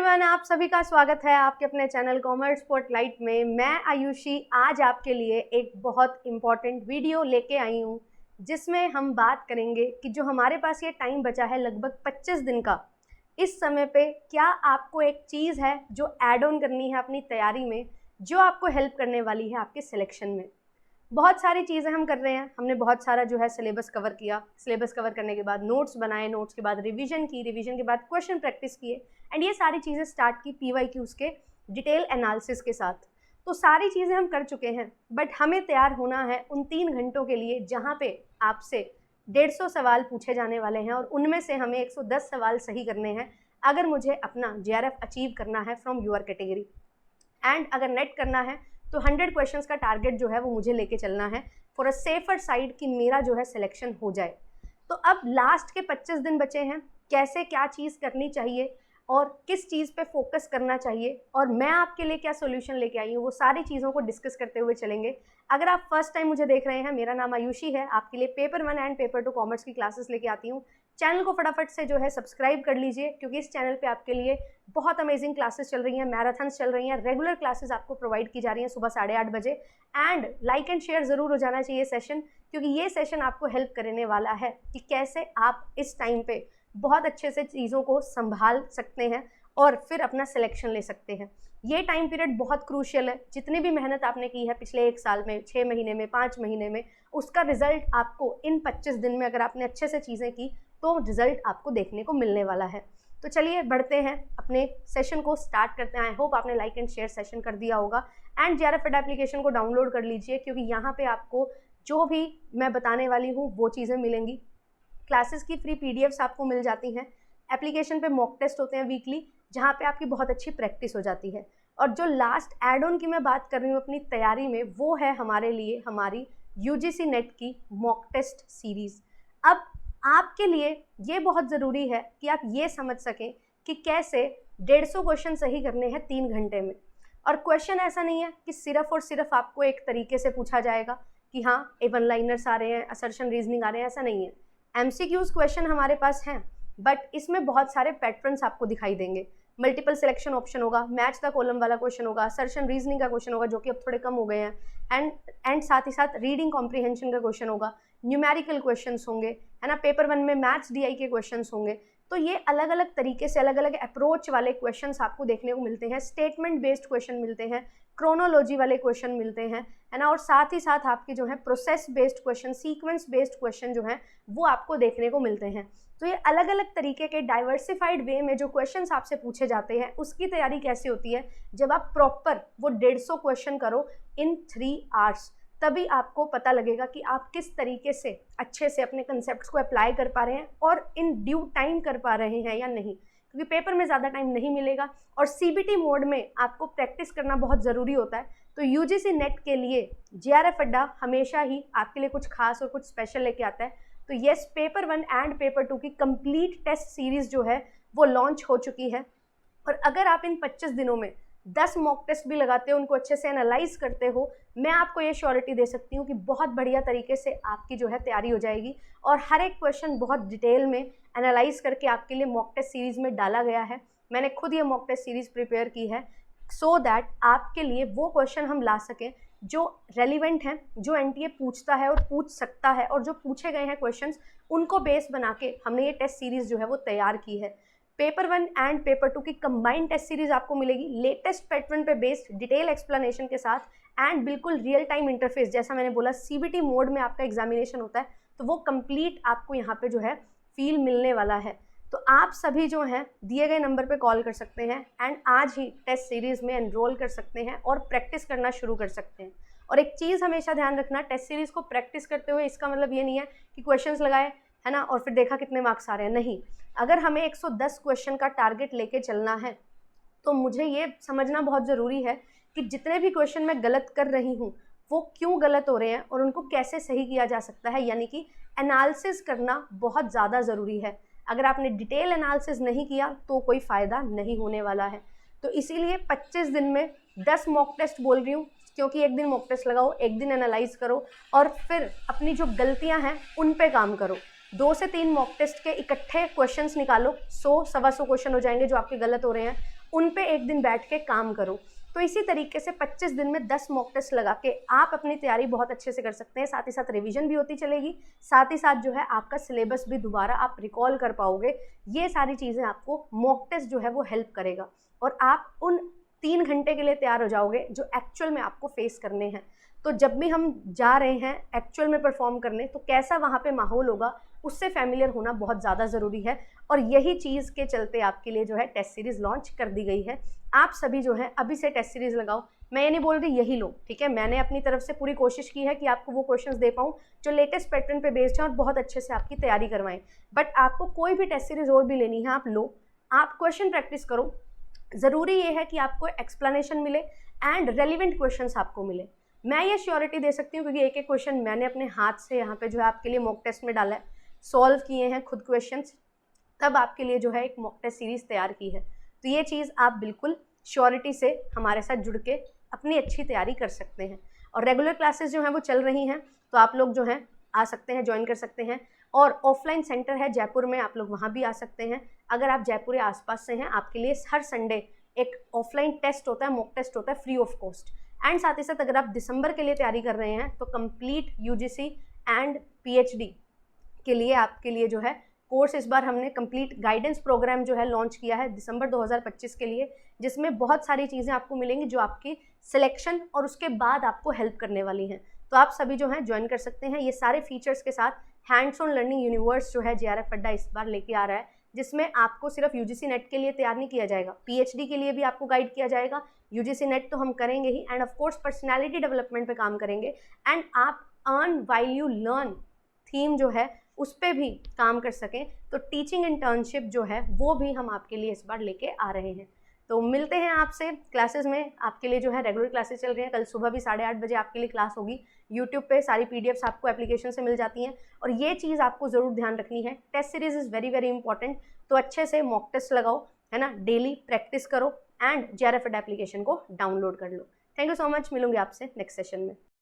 Everyone, आप सभी का स्वागत है आपके अपने चैनल कॉमर्स स्पॉटलाइट में। मैं आयुषी आज आपके लिए एक बहुत इम्पॉर्टेंट वीडियो लेके आई हूँ जिसमें हम बात करेंगे कि जो हमारे पास ये टाइम बचा है लगभग 25 दिन का, इस समय पे क्या आपको एक चीज़ है जो ऐड ऑन करनी है अपनी तैयारी में, जो आपको हेल्प करने वाली है आपके सिलेक्शन में। बहुत सारी चीज़ें हम कर रहे हैं, हमने बहुत सारा जो है सिलेबस कवर किया, सिलेबस कवर करने के बाद नोट्स बनाए, नोट्स के बाद रिवीजन की, रिवीजन के बाद क्वेश्चन प्रैक्टिस किए एंड ये सारी चीज़ें स्टार्ट की PYQs के डिटेल एनालिसिस के साथ। तो सारी चीज़ें हम कर चुके हैं, बट हमें तैयार होना है उन 3 घंटों के लिए जहाँ पे आपसे 150 सवाल पूछे जाने वाले हैं और उनमें से हमें 110 सवाल सही करने हैं अगर मुझे अपना JRF अचीव करना है फ्रॉम यूर कैटेगरी। एंड अगर नेट करना है तो 100 क्वेश्चंस का टारगेट जो है वो मुझे लेके चलना है फॉर अ सेफर साइड कि मेरा जो है सिलेक्शन हो जाए। तो अब लास्ट के 25 दिन बचे हैं, कैसे क्या चीज़ करनी चाहिए और किस चीज़ पे फोकस करना चाहिए और मैं आपके लिए क्या सोल्यूशन लेके आई हूँ, वो सारी चीज़ों को डिस्कस करते हुए चलेंगे। अगर आप फर्स्ट टाइम मुझे देख रहे हैं, मेरा नाम आयुषी है, आपके लिए पेपर 1 एंड पेपर 2 कॉमर्स की क्लासेस लेके आती हूँ। चैनल को फटाफट से जो है सब्सक्राइब कर लीजिए क्योंकि इस चैनल पे आपके लिए बहुत अमेजिंग क्लासेस चल रही हैं, मैराथन्स चल रही हैं, रेगुलर क्लासेस आपको प्रोवाइड की जा रही हैं सुबह 8:30 बजे। एंड लाइक एंड शेयर ज़रूर हो जाना चाहिए सेशन, क्योंकि ये सेशन आपको हेल्प करने वाला है कि कैसे आप इस टाइम पे बहुत अच्छे से चीज़ों को संभाल सकते हैं और फिर अपना सिलेक्शन ले सकते हैं। ये टाइम पीरियड बहुत क्रूशियल है। जितनी भी मेहनत आपने की है पिछले 1 साल में, 6 महीने में, 5 महीने में, उसका रिजल्ट आपको इन 25 दिन में अगर आपने अच्छे से चीज़ें की तो रिजल्ट आपको देखने को मिलने वाला है। तो चलिए बढ़ते हैं, अपने सेशन को स्टार्ट करते हैं। आई होप आपने लाइक एंड शेयर सेशन कर दिया होगा एंड JRF एप्लीकेशन को डाउनलोड कर लीजिए क्योंकि यहाँ पे आपको जो भी मैं बताने वाली हूँ वो चीज़ें मिलेंगी। क्लासेस की फ्री PDFs आपको मिल जाती हैं। एप्लीकेशन पे मॉक टेस्ट होते हैं वीकली, जहाँ पे आपकी बहुत अच्छी प्रैक्टिस हो जाती है। और जो लास्ट एड ऑन की मैं बात कर रही हूँ अपनी तैयारी में, वो है हमारे लिए हमारी UGC नेट की मॉक टेस्ट सीरीज़। अब आपके लिए ये बहुत ज़रूरी है कि आप ये समझ सकें कि कैसे 150 क्वेश्चन सही करने हैं 3 घंटे में। और क्वेश्चन ऐसा नहीं है कि सिर्फ और सिर्फ आपको एक तरीके से पूछा जाएगा कि हाँ वन लाइनर्स आ रहे हैं, असर्शन रीजनिंग आ रहे हैं, ऐसा नहीं है। MCQs क्वेश्चन हमारे पास हैं, बट इसमें बहुत सारे पैटर्न्स आपको दिखाई देंगे। मल्टीपल सिलेक्शन ऑप्शन होगा, मैच द कॉलम वाला क्वेश्चन होगा, असर्शन रीजनिंग का क्वेश्चन होगा जो कि अब थोड़े कम हो गए हैं, एंड साथ ही साथ रीडिंग कॉम्प्रीहेंशन का क्वेश्चन होगा, न्यूमेरिकल क्वेश्चंस होंगे, है ना, पेपर 1 में मैथ्स DI के क्वेश्चंस होंगे। तो ये अलग अलग तरीके से अलग अलग अप्रोच वाले क्वेश्चंस आपको देखने को मिलते हैं, स्टेटमेंट बेस्ड क्वेश्चन मिलते हैं, क्रोनोलॉजी वाले क्वेश्चन मिलते हैं, है ना, और साथ ही साथ आपके जो है process based question, sequence based question जो है वो आपको देखने को मिलते हैं। तो ये अलग अलग तरीके के डाइवर्सिफाइड वे में जो क्वेश्चंस आपसे पूछे जाते हैं उसकी तैयारी कैसे होती है, जब आप प्रॉपर वो 150 क्वेश्चन करो इन 3 आवर्स, तभी आपको पता लगेगा कि आप किस तरीके से अच्छे से अपने कंसेप्ट्स को अप्लाई कर पा रहे हैं और इन ड्यू टाइम कर पा रहे हैं या नहीं, क्योंकि पेपर में ज़्यादा टाइम नहीं मिलेगा और CBT मोड में आपको प्रैक्टिस करना बहुत ज़रूरी होता है। तो UGC नेट के लिए JRF अड्डा हमेशा ही आपके लिए कुछ खास और कुछ स्पेशल लेके आता है। तो येस, पेपर 1 एंड पेपर 2 की कंप्लीट टेस्ट सीरीज़ जो है वो लॉन्च हो चुकी है। और अगर आप इन 25 दिनों में 10 मॉक टेस्ट भी लगाते हो, उनको अच्छे से एनालाइज करते हो, मैं आपको ये श्योरिटी दे सकती हूँ कि बहुत बढ़िया तरीके से आपकी जो है तैयारी हो जाएगी और हर एक क्वेश्चन बहुत डिटेल में एनालाइज करके आपके लिए मॉक टेस्ट सीरीज़ में डाला गया है। मैंने खुद ये मॉक टेस्ट सीरीज़ प्रिपेयर की है सो दैट आपके लिए वो क्वेश्चन हम ला सकें जो रेलिवेंट हैं, जो NTA पूछता है और पूछ सकता है, और जो पूछे गए हैं क्वेश्चंस उनको बेस बना के हमने ये टेस्ट सीरीज़ जो है वो तैयार की है। पेपर 1 एंड पेपर 2 की कंबाइंड टेस्ट सीरीज आपको मिलेगी, लेटेस्ट पैटर्न पे बेस्ड डिटेल एक्सप्लेनेशन के साथ एंड बिल्कुल रियल टाइम इंटरफेस। जैसा मैंने बोला CBT मोड में आपका एग्जामिनेशन होता है, तो वो कंप्लीट आपको यहाँ पे जो है फील मिलने वाला है। तो आप सभी जो हैं दिए गए नंबर पे कॉल कर सकते हैं एंड आज ही टेस्ट सीरीज़ में एनरोल कर सकते हैं और प्रैक्टिस करना शुरू कर सकते हैं। और एक चीज़ हमेशा ध्यान रखना, टेस्ट सीरीज़ को प्रैक्टिस करते हुए इसका मतलब ये नहीं है कि क्वेश्चंस लगाए, है ना, और फिर देखा कितने मार्क्स आ रहे हैं। नहीं, अगर हमें 110 क्वेश्चन का टारगेट लेके चलना है तो मुझे ये समझना बहुत ज़रूरी है कि जितने भी क्वेश्चन मैं गलत कर रही हूँ वो क्यों गलत हो रहे हैं और उनको कैसे सही किया जा सकता है, यानी कि एनालिसिस करना बहुत ज़्यादा ज़रूरी है। अगर आपने डिटेल एनालिसिस नहीं किया तो कोई फ़ायदा नहीं होने वाला है। तो इसीलिए 25 दिन में 10 मॉक टेस्ट बोल रही हूँ, क्योंकि एक दिन मॉक टेस्ट लगाओ, एक दिन एनालाइज करो और फिर अपनी जो गलतियाँ हैं उन पे काम करो। 2 से 3 मॉक टेस्ट के इकट्ठे क्वेश्चंस निकालो, 100 सवा 100 क्वेश्चन हो जाएंगे जो आपके गलत हो रहे हैं, उन पे एक दिन बैठ के काम करो। तो इसी तरीके से 25 दिन में 10 मॉक टेस्ट लगा के आप अपनी तैयारी बहुत अच्छे से कर सकते हैं। साथ ही साथ रिवीजन भी होती चलेगी, साथ ही साथ जो है आपका सिलेबस भी दोबारा आप रिकॉल कर पाओगे। ये सारी चीज़ें आपको मॉक टेस्ट जो है वो हेल्प करेगा और आप उन 3 घंटे के लिए तैयार हो जाओगे जो एक्चुअल में आपको फेस करने हैं। तो जब भी हम जा रहे हैं एक्चुअल में परफॉर्म करने, तो कैसा वहाँ पे माहौल होगा उससे फैमिलियर होना बहुत ज़्यादा ज़रूरी है। और यही चीज़ के चलते आपके लिए जो है टेस्ट सीरीज़ लॉन्च कर दी गई है। आप सभी जो है अभी से टेस्ट सीरीज़ लगाओ। मैं ये नहीं बोल रही यही लो, ठीक है, मैंने अपनी तरफ से पूरी कोशिश की है कि आपको वो क्वेश्चंस दे पाऊँ जो लेटेस्ट पैटर्न पे बेस्ड हैं और बहुत अच्छे से आपकी तैयारी करवाएं। बट आपको कोई भी टेस्ट सीरीज़ और भी लेनी है आप लो, आप क्वेश्चन प्रैक्टिस करो। ज़रूरी ये है कि आपको एक्सप्लेनेशन मिले एंड रेलिवेंट क्वेश्चंस आपको मिले। मैं ये श्योरिटी दे सकती हूँ क्योंकि एक एक क्वेश्चन मैंने अपने हाथ से यहाँ पे जो है आपके लिए मॉक टेस्ट में डाला है, सॉल्व किए हैं खुद क्वेश्चंस, तब आपके लिए जो है एक मॉक टेस्ट सीरीज़ तैयार की है। तो ये चीज़ आप बिल्कुल श्योरिटी से हमारे साथ जुड़ के अपनी अच्छी तैयारी कर सकते हैं। और रेगुलर क्लासेस जो हैं वो चल रही हैं, तो आप लोग जो हैं आ सकते हैं, ज्वाइन कर सकते हैं। और ऑफलाइन सेंटर है जयपुर में, आप लोग वहाँ भी आ सकते हैं। अगर आप जयपुर या आसपास से हैं, आपके लिए हर संडे एक ऑफलाइन टेस्ट होता है, मॉक टेस्ट होता है फ्री ऑफ कॉस्ट। एंड साथ ही साथ अगर आप दिसंबर के लिए तैयारी कर रहे हैं तो कंप्लीट यूजीसी एंड पीएचडी के लिए आपके लिए जो है कोर्स इस बार हमने कंप्लीट गाइडेंस प्रोग्राम जो है लॉन्च किया है दिसंबर 2025 के लिए, जिसमें बहुत सारी चीज़ें आपको मिलेंगी जो आपकी सिलेक्शन और उसके बाद आपको हेल्प करने वाली हैं। तो आप सभी जो हैं ज्वाइन कर सकते हैं। ये सारे फीचर्स के साथ हैंड्स ऑन लर्निंग यूनिवर्स जो है जेआरएफ अड्डा इस बार लेके आ रहा है, जिसमें आपको सिर्फ यूजीसी नेट के लिए तैयार नहीं किया जाएगा, पीएचडी के लिए भी आपको गाइड किया जाएगा। यूजीसी नेट तो हम करेंगे ही, and of course personality development पे काम करेंगे। एंड आप earn while you learn theme जो है उस पर भी काम कर सकें, तो टीचिंग इंटर्नशिप जो है वो भी हम आपके लिए इस बार लेके आ रहे हैं। तो मिलते हैं आपसे क्लासेस में। आपके लिए जो है रेगुलर क्लासेस चल रही हैं, कल सुबह भी 8:30 बजे आपके लिए क्लास होगी। यूट्यूब पे सारी पीडीएफ्स आपको एप्लीकेशन से मिल जाती हैं। और ये चीज़ आपको ज़रूर ध्यान रखनी है, test series is very very important. तो अच्छे से मॉक टेस्ट लगाओ, है ना, डेली प्रैक्टिस करो एंड जेआरएफ अड्डा एप्लीकेशन को डाउनलोड कर लो। थैंक यू सो मच, मिलूंगी आपसे नेक्स्ट सेशन में।